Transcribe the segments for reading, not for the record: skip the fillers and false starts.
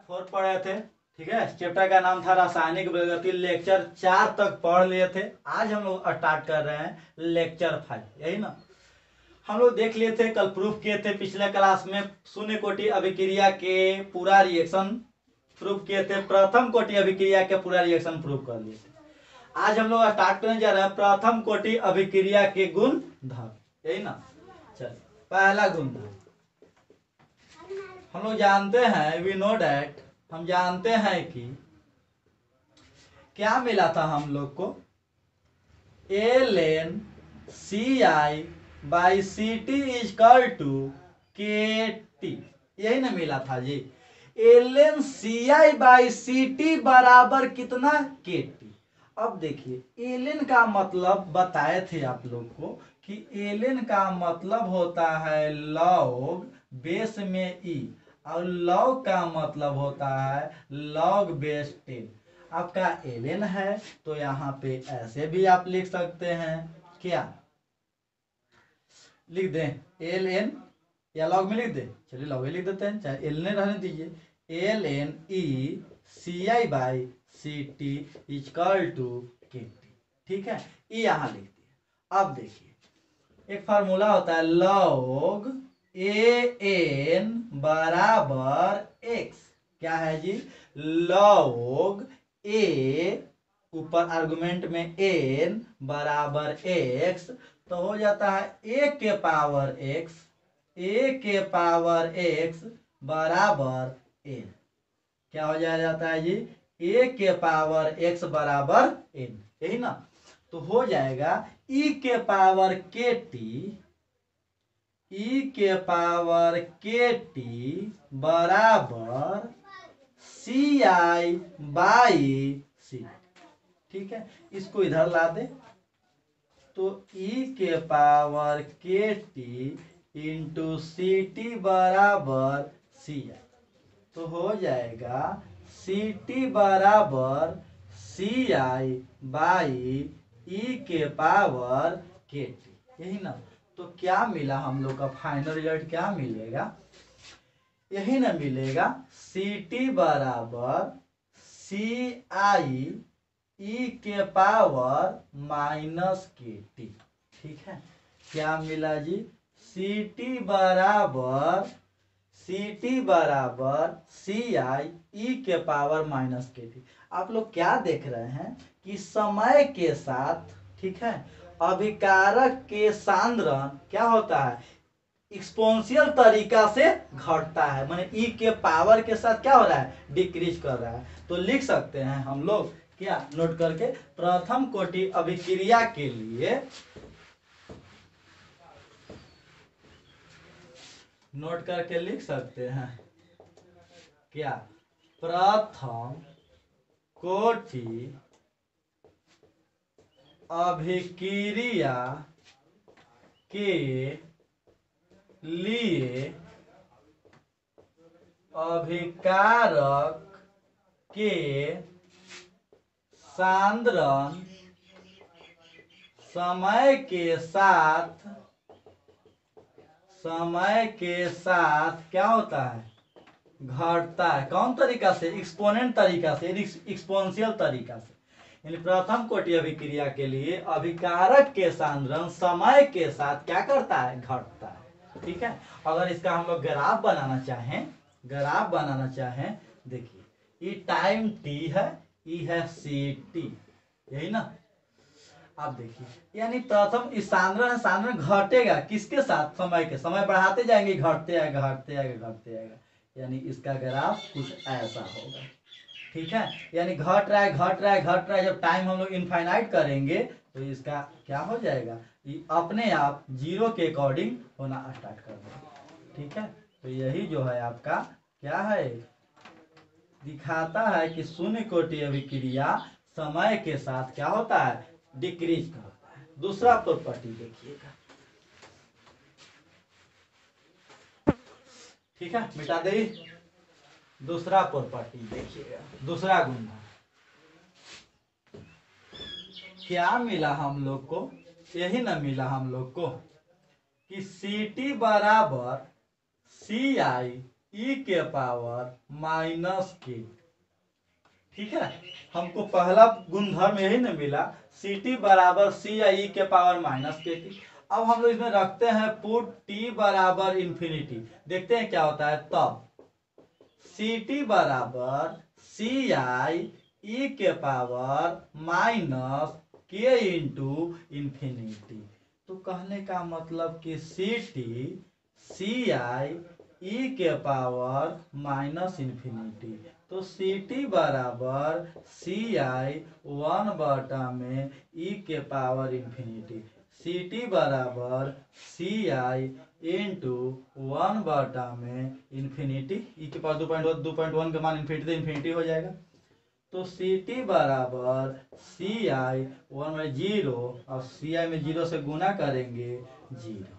4 पढ़ रहे थे। ठीक है, चैप्टर का नाम था रासायनिक प्रगति, लेक्चर 4 तक पढ़ लिए थे। आज हम लोग स्टार्ट कर रहे हैं लेक्चर 5, यही ना। हम लोग देख लिए थे, कल प्रूफ किए थे पिछले क्लास में, शून्य कोटि अभिक्रिया के पूरा रिएक्शन प्रूफ किए थे, प्रथम कोटि अभिक्रिया के पूरा रिएक्शन प्रूफ कर लिए थे। आज हम लोग स्टार्ट करने जा रहे हैं प्रथम कोटि अभिक्रिया के गुण धर्म, यही ना। चल, पहला गुण धर्म हम लोग जानते हैं, वी नो डैट, हम जानते हैं कि क्या मिला था हम लोग को, ln CI by CT is equal to KT, यही ना मिला था जी। ln CI बाई CT बराबर कितना, KT। अब देखिए ln का मतलब बताए थे आप लोग को कि ln का मतलब होता है लॉग बेस में e, और लॉग का मतलब होता है लॉग बेस 10। आपका ln है तो यहाँ पे ऐसे भी आप लिख सकते हैं, क्या लिख दें, ln या लॉग में लिख दें, चलिए लॉग में लिख देते हैं, चाहे ln रहने दीजिए। ln e CI by CT equal to KT, ठीक है, ये यहाँ लिख दिए। अब देखिए एक फार्मूला होता है लॉग AN बराबर x, क्या है जी, लॉग a ऊपर आर्गुमेंट में n बराबर x, तो हो जाता है a के पावर x बराबर n, क्या हो जाता है जी, a के पावर x बराबर n, यही ना। तो हो जाएगा e के पावर kt बराबर CI बाई C, ठीक है। इसको इधर ला दे तो e के पावर KT इंटू CT बराबर CI, तो हो जाएगा CT बराबर CI बाई e के पावर KT, यही ना। तो क्या मिला हम लोग का फाइनल रिजल्ट, क्या मिलेगा, यही ना मिलेगा, CT बराबर CI e के पावर माइनस KT, ठीक है। क्या मिला जी, CT बराबर CI e के पावर माइनस KT। आप लोग क्या देख रहे हैं कि समय के साथ, ठीक है, अभिकारक के सांद्रण क्या होता है, एक्सपोनेंशियल तरीका से घटता है, माने ई के पावर के साथ क्या हो रहा है, डिक्रीज कर रहा है। तो लिख सकते हैं हम लोग, क्या नोट करके, प्रथम कोटि अभिक्रिया के लिए नोट करके लिख सकते हैं, क्या, प्रथम कोटि अभिक्रिया के लिए अभिकारक के सांद्रण समय के साथ क्या होता है, घटता है। कौन तरीका से, एक्सपोनेंट तरीका से, एक्सपोनेंशियल तरीका से। यानी प्रथम कोटि अभिक्रिया के लिए अभिकारक के सांद्रण समय के साथ क्या करता है, घटता है, ठीक है। अगर इसका हम लोग ग्राफ बनाना चाहें, देखिए ये टाइम t है, ये है CT, यही ना। आप देखिए यानी प्रथम इस सांद्रण घटेगा किसके साथ, समय बढ़ाते जाएंगे, घटते आएगा, यानी इसका ग्राफ कुछ ऐसा होगा, ठीक है। यानी घट रहा है, जब टाइम हम लोग इनफाइनाइट करेंगे तो इसका क्या हो जाएगा, ये अपने आप जीरो के अकॉर्डिंग होना स्टार्ट कर देगा, ठीक है। तो यही जो है आपका क्या है, दिखाता है कि शून्य कोटि अभिक्रिया समय के साथ क्या होता है, डिक्रीज करता है। दूसरा प्रॉपर्टी देखिएगा, ठीक है, मिटा दे। दूसरा प्रॉपर्टी देखिएगा, दूसरा गुण क्या मिला हम लोग को, यही ना मिला हम लोग को कि CT बराबर CI ई के पावर माइनस के। ठीक है, हमको पहला गुणधर्म यही न मिला, सी टी बराबर सी या ई के पावर माइनस के टी। अब हम लोग इसमें रखते हैं पुट टी बराबर इंफिनिटी, देखते हैं क्या होता है। तब सी टी बराबर सी आई ई के power minus K into infinity. तो कहने का मतलब कि सी टी सी आई ई के पावर माइनस इंफिनिटी। तो सी टी बराबर सी आई 1/में ई के पावर इंफिनिटी। सी टी बराबर सी आई इंटू 1/में इंफिनिटी, ई के पावर 2.1 के मान इंफिनिटी, इंफिनिटी हो जाएगा। तो सी टी बराबर सी आई 1/0, और सी आई में 0 से गुना करेंगे 0।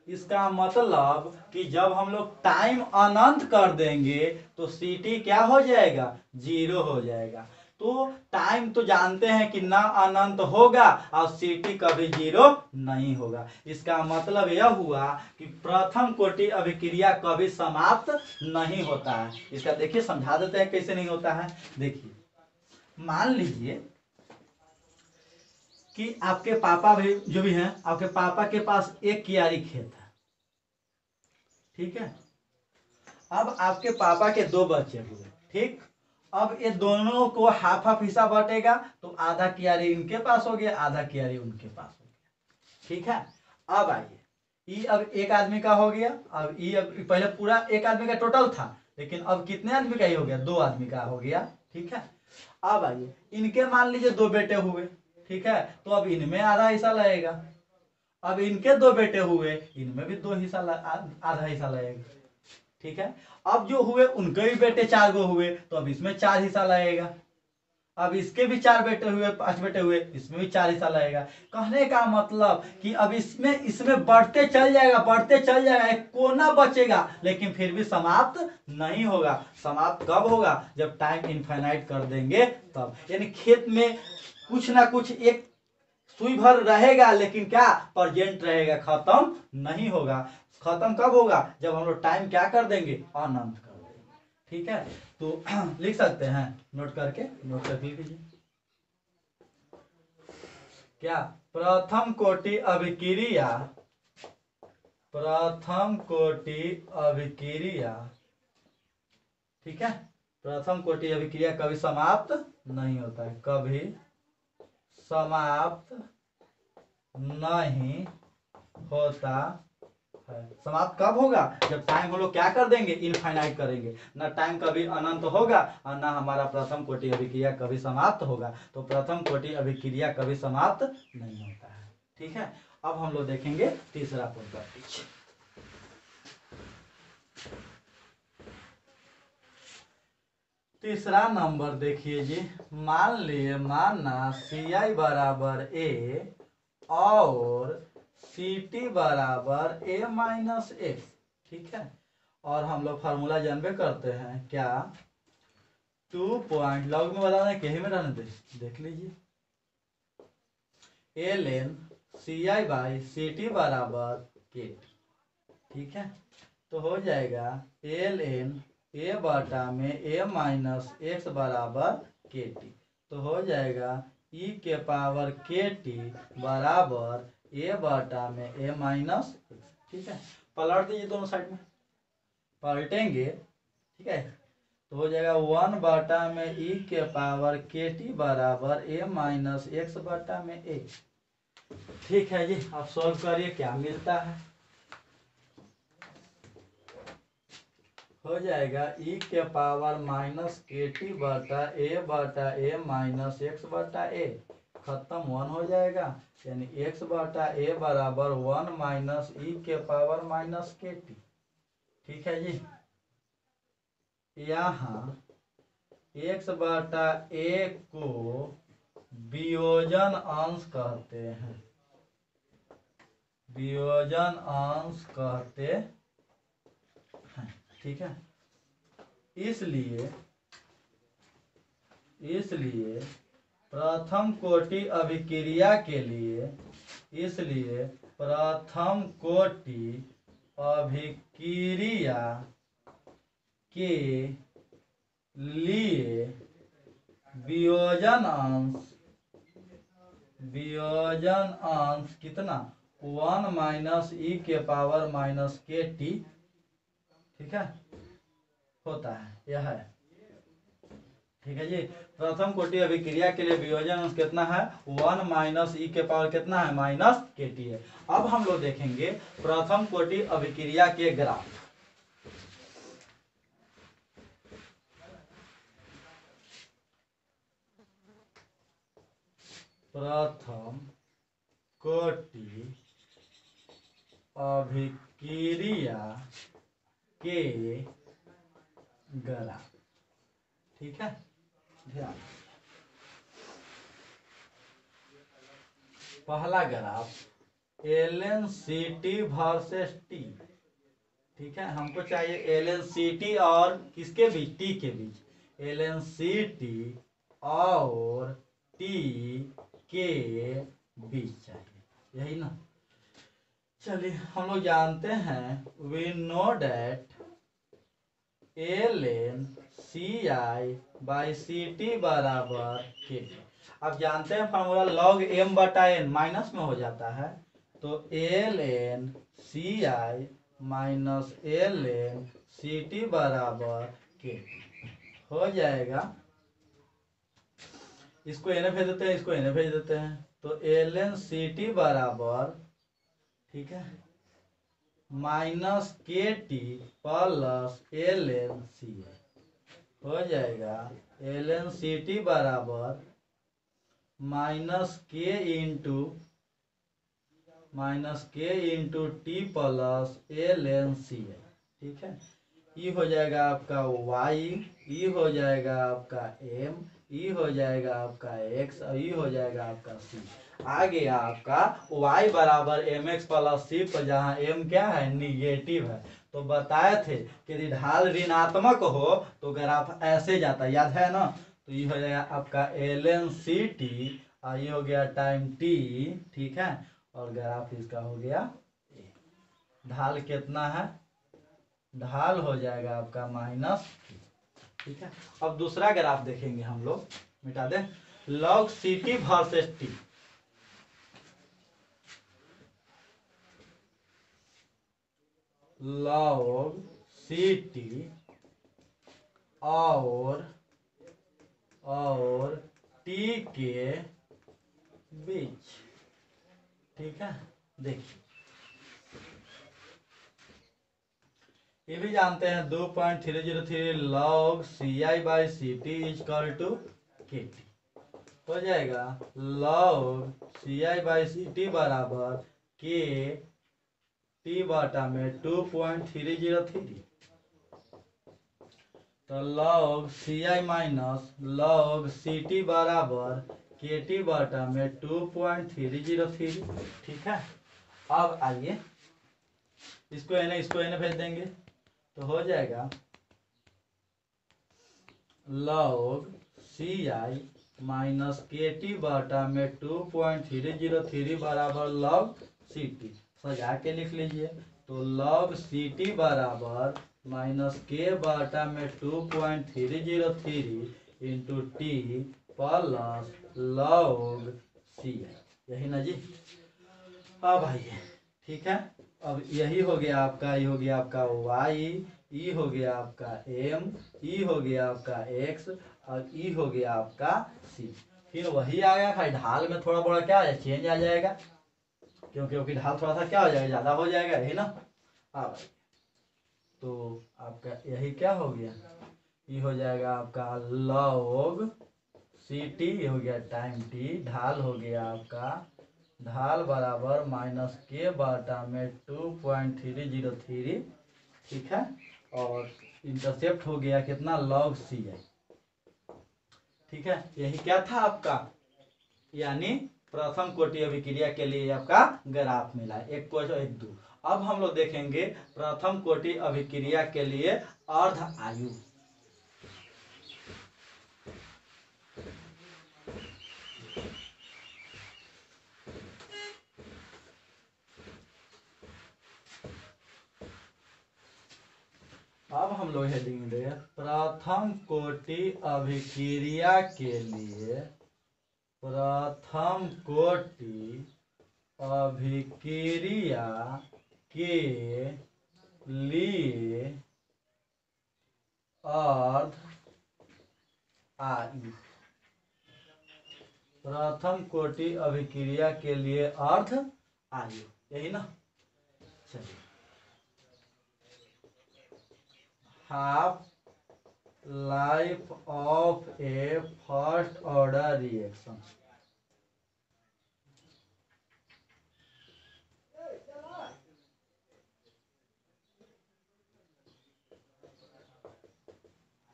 इसका मतलब कि जब हम लोग टाइम अनंत कर देंगे तो सी टी क्या हो जाएगा, 0 हो जाएगा। तो टाइम तो जानते हैं कि ना अनंत होगा और सी टी कभी 0 नहीं होगा। इसका मतलब यह हुआ कि प्रथम कोटि अभिक्रिया कभी समाप्त नहीं होता है। इसका देखिए समझा देते हैं कैसे नहीं होता है। देखिए, मान लीजिए कि आपके पापा भी जो भी हैं, आपके पापा के पास एक क्यारी खेत है। ठीक है, अब आपके पापा के 2 बच्चे हुए। ठीक, अब ये दोनों को हाफ हाफ हिस्सा बटेगा, तो आधा क्यारी इनके पास हो गया, आधा क्यारी उनके पास हो गया। ठीक है, अब आइए, ये अब एक आदमी का हो गया। अब ये अब पहले पूरा एक आदमी का टोटल था, लेकिन अब कितने आदमी का ही हो गया, 2 आदमी का हो गया। ठीक है, अब आइए, इनके मान लीजिए 2 बेटे हुए। ठीक है, तो अब इनमें आधा हिस्सा लगेगा। अब इनके 2 बेटे हुए, इनमें भी 2 हिस्सा आधा हिस्सा लगेगा। ठीक है, अब जो हुए उनके भी बेटे 4 गो हुए, तो अब इसमें 4 हिस्सा लगेगा। अब इसके भी 4 बेटे हुए, 5 बेटे हुए, इसमें भी 4 हिस्सा लगेगा। कहने का मतलब कि अब इसमें इसमें बढ़ते चल जाएगा, बढ़ते चल जाएगा, एक कोना बचेगा, लेकिन फिर भी समाप्त नहीं होगा। समाप्त कब होगा, जब टाइम इनफाइनाइट कर देंगे तब। यानी खेत में कुछ ना कुछ एक सुई भर रहेगा, लेकिन क्या प्रेजेंट रहेगा, खत्म नहीं होगा। खत्म कब होगा, जब हम लोग टाइम क्या कर देंगे, अनंत कर देंगे। ठीक है, तो लिख सकते हैं, नोट करके लिख लीजिए। क्या, प्रथम कोटि अभिक्रिया, प्रथम कोटि अभिक्रिया, ठीक है, प्रथम कोटि अभिक्रिया कभी समाप्त नहीं होता है, कभी समाप्त नहीं होता है। समाप्त कब होगा, जब टाइम हम लोग क्या कर देंगे, इनफाइनाइट करेंगे। ना टाइम कभी अनंत होगा और ना हमारा प्रथम कोटि अभिक्रिया कभी समाप्त होगा। तो प्रथम कोटि अभिक्रिया कभी समाप्त नहीं होता है। ठीक है, अब हम लोग देखेंगे तीसरा प्रॉपर्टी। तीसरा नंबर देखिए जी, मान लिए, मानना सी आई बराबर ए और सी टी बराबर ए माइनस एक्स। ठीक है, और हम लोग फार्मूला जानबे करते हैं क्या, 2 पॉइंट लॉग में बताना है, कहीं में रहने दे, देख लीजिए, L N C I by C T बराबर के। ठीक है, तो हो जाएगा एल एन ए बटा में ए माइनस एक्स बराबर के टी। तो हो जाएगा ई के पावर के टी बराबर ए बटा में ए माइनस एक्स। ठीक है, पलट दीजिए दोनों साइड में, पलटेंगे। ठीक है, तो हो जाएगा 1/, में ई के पावर के टी बराबर ए माइनस एक्स बटा में ए। ठीक है जी, अब सॉल्व करिए, क्या मिलता है। हो जाएगा ई के पावर माइनस के टी बटा ए माइनस एक्स बटा ए, खत्म 1 हो जाएगा, यानी एक्स बटा ए बराबर 1 माइनस ई के पावर माइनस के टी। ठीक है जी, यहाँ एक्स बटा ए को वियोजन अंश कहते हैं, वियोजन अंश कहते हैं। ठीक है, इसलिए प्रथम कोटि अभिक्रिया के लिए, इसलिए प्रथम कोटि अभिक्रिया के लिए वियोजन अंश कितना 1 माइनस ई के पावर माइनस के टी, ठीक है, होता है, यह है। ठीक है जी। प्रथम कोटि अभिक्रिया के लिए वियोजन अंश कितना है 1 माइनस ई के पावर कितना है माइनस के टी है। अब हम लोग देखेंगे प्रथम कोटि अभिक्रिया के ग्राफ। प्रथम कोटि अभिक्रिया के ग्राफ, ठीक है, ध्यान। पहला graph L C T versus T, ठीक है, हमको चाहिए एल सी टी और किसके बीच, टी के बीच, एल सी टी और टी के बीच चाहिए, यही ना। चलिए हम लोग जानते हैं we know that L N C I by C T बराबर के। अब जानते हैं फॉर्मूला लॉग एम बटा एन माइनस में हो जाता है, तो L N C I minus L N C T बराबर के हो जाएगा। इसको एन भेज देते हैं, इसको एन भेज देते हैं, तो एल एन सी टी बराबर, ठीक है, minus K T plus L N C हो जाएगा। एल एन सी टी बराबर minus K into T plus L N C है, ठीक है। ई हो जाएगा आपका वाई, ई हो जाएगा आपका एम, ई हो जाएगा आपका एक्स और ई हो जाएगा आपका सी। आ गया आपका y बराबर एम एक्स प्लस सी पर, जहाँ m क्या है निगेटिव है। तो बताए थे कि यदि ढाल ऋणात्मक हो तो ग्राफ ऐसे जाता है, याद है ना। तो ये हो जाएगा आपका एल एन सी टी और ये हो गया टाइम टी, ठीक है, और ग्राफ इसका हो गया ए। ढाल कितना है, ढाल हो जाएगा आपका माइनस, ठीक है। अब दूसरा ग्राफ देखेंगे हम लोग, मिटा दे, log C T versus T. Log C T और टी के बीच, ठीक है। देखिए ये भी जानते हैं 2.303 log C I by C T is equal to K T हो जाएगा। Log C I by C T बराबर के टी बटा में 2.303, तो log C I minus log C T बराबर के टी बटा में 2.303, ठीक है। अब आइए इसको एन भेज देंगे, तो हो जाएगा log C I minus K T बटा में 2.303 बराबर लॉग सी टी, सजा के लिख लीजिए। तो लॉग सी टी बराबर माइनस के बटा में 2.303 into T plus log C आई, यही ना जी। अब आइए, ठीक है, अब यही हो गया आपका, ये हो गया आपका वाई, ई हो गया आपका एम, ई हो गया आपका एक्स और ई हो गया आपका सी। फिर वही आ गया खाली ढाल में थोड़ा बड़ा क्या है चेंज आ जाएगा, क्योंकि ढाल थोड़ा सा क्या हो जाएगा ज्यादा हो जाएगा, यही ना। अब तो आपका यही क्या हो गया, ये हो जाएगा आपका लॉग सी टी, ये हो गया टाइम टी, ढाल हो गया आपका, ढाल बराबर माइनस के बटा में 2.303, ठीक है, और इंटरसेप्ट हो गया कितना लॉग सी आई, ठीक है। यही क्या था आपका, यानी प्रथम कोटि अभिक्रिया के लिए आपका ग्राफ मिला, एक क्वेश्चन एक दो। अब हम लोग देखेंगे प्रथम कोटि अभिक्रिया के लिए अर्ध आयु। अब हम लोग हेडिंग दे प्रथम कोटि अभिक्रिया के लिए, प्रथम कोटि अभिक्रिया के लिए अर्ध आयु, प्रथम कोटि अभिक्रिया के लिए अर्ध आयु, यही ना। चलिए, half life of A first order reaction.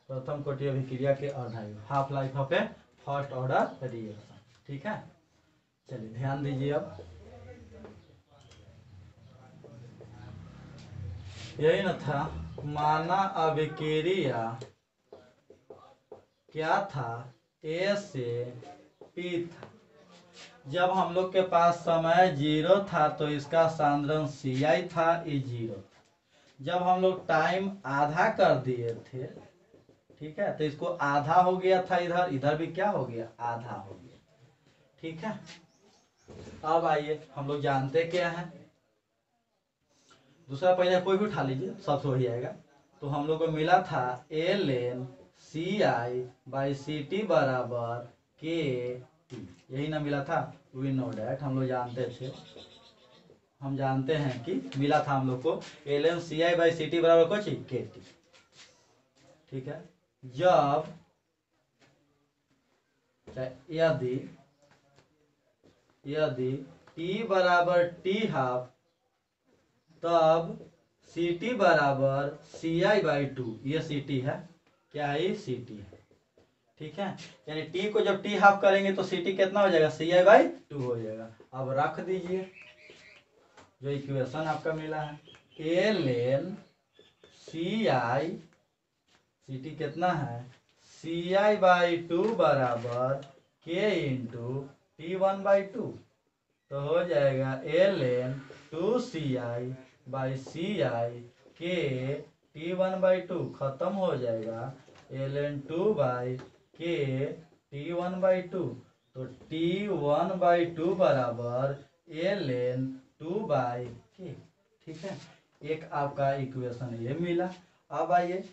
प्रथम कोटि अभिक्रिया के अर्ध आयु, half life of A first order reaction. ठीक है, चलिए ध्यान दीजिए। अब यही न था, माना अभिक्रिया क्या था, ए से पी था। जब हम लोग के पास समय 0 था तो इसका सांद्रण CI था, ये 0 था। जब हम लोग टाइम आधा कर दिए थे, ठीक है, तो इसको आधा हो गया था, इधर इधर भी क्या हो गया, आधा हो गया। ठीक है, अब आइए हम लोग जानते क्या है, दूसरा पहले कोई भी उठा लीजिए, सब हो ही आएगा। तो हम लोग को मिला था ln CI/CT बराबर KT, यही ना मिला था। वी नो डैट, हम लोग जानते थे, हम जानते हैं कि मिला था हम लोग को ln CI/CT बराबर कुछ KT। ठीक है, जब यदि T बराबर T हाफ, तब CT बराबर CI/2, ये CT है, क्या है, CT है। ठीक है, यानी T को जब T हाफ करेंगे तो CT कितना हो जाएगा, CI/2 हो जाएगा। अब रख दीजिए जो इक्वेशन आपका मिला है, ln CT कितना है, CI/2 बराबर K इंटू T1/2, तो हो जाएगा ln 2CI/CI K T1/2, खत्म हो जाएगा ln 2/K T1/2, तो T1/2 बराबर ln 2/K। ठीक है, एक आपका इक्वेशन ये मिला। अब आइए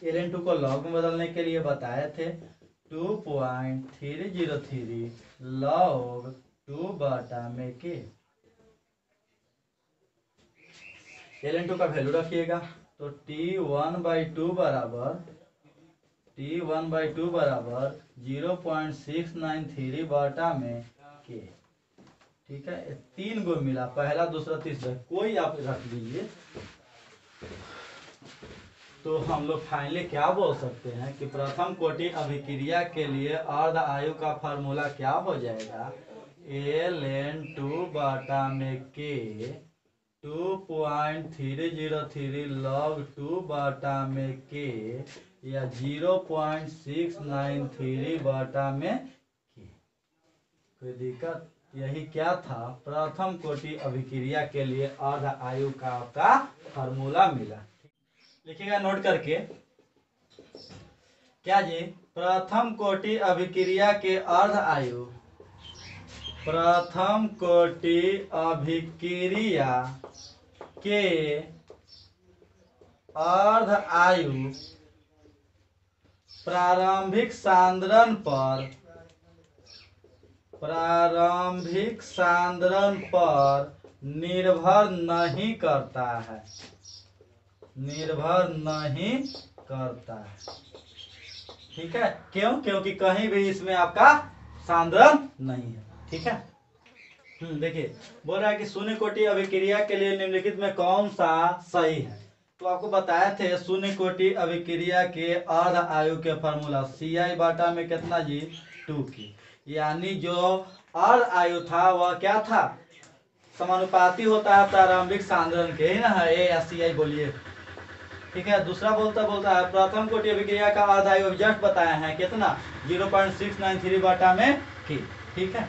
ln 2 को लॉग में बदलने के लिए बताए थे, 2.303 log 2/K। ln 2 का वैल्यू रखिएगा, तो T1/2 बराबर 0.693/K। ठीक है, 3 गो मिला, पहला दूसरा तीसरा, कोई आप रख दीजिए। तो हम लोग फाइनली क्या बोल सकते हैं कि प्रथम कोटि अभिक्रिया के लिए अर्ध आयु का फार्मूला क्या हो जाएगा, ln 2/K 2.303 log 2/K या 0.693/K। कोई दिक्कत, यही क्या था, प्रथम कोटि अभिक्रिया के लिए अर्ध आयु का आपका फार्मूला मिला। लिखिएगा नोट करके, क्या जी, प्रथम कोटि अभिक्रिया के अर्ध आयु, प्रथम कोटि अभिक्रिया के अर्ध आयु प्रारंभिक सांद्रण पर निर्भर नहीं करता है, निर्भर नहीं करता है। ठीक है, क्यों, क्योंकि कहीं भी इसमें आपका सांद्रण नहीं है। ठीक है, देखिए बोल रहा है कि शून्य कोटि अभिक्रिया के लिए निम्नलिखित में कौन सा सही है। तो आपको बताए थे शून्य कोटि अभिक्रिया के अर्ध आयु के फॉर्मूला CI/2 में कितना जी, 2 की, यानी जो अर्ध आयु था वह क्या था, समानुपाती होता है प्रारंभिक सांद्रण के, ही ना है, ए या CI बोलिए। ठीक है, दूसरा बोलता है प्रथम कोटि अभिक्रिया का अर्ध आयु जस्ट बताया है कितना, 0.693/K। ठीक है,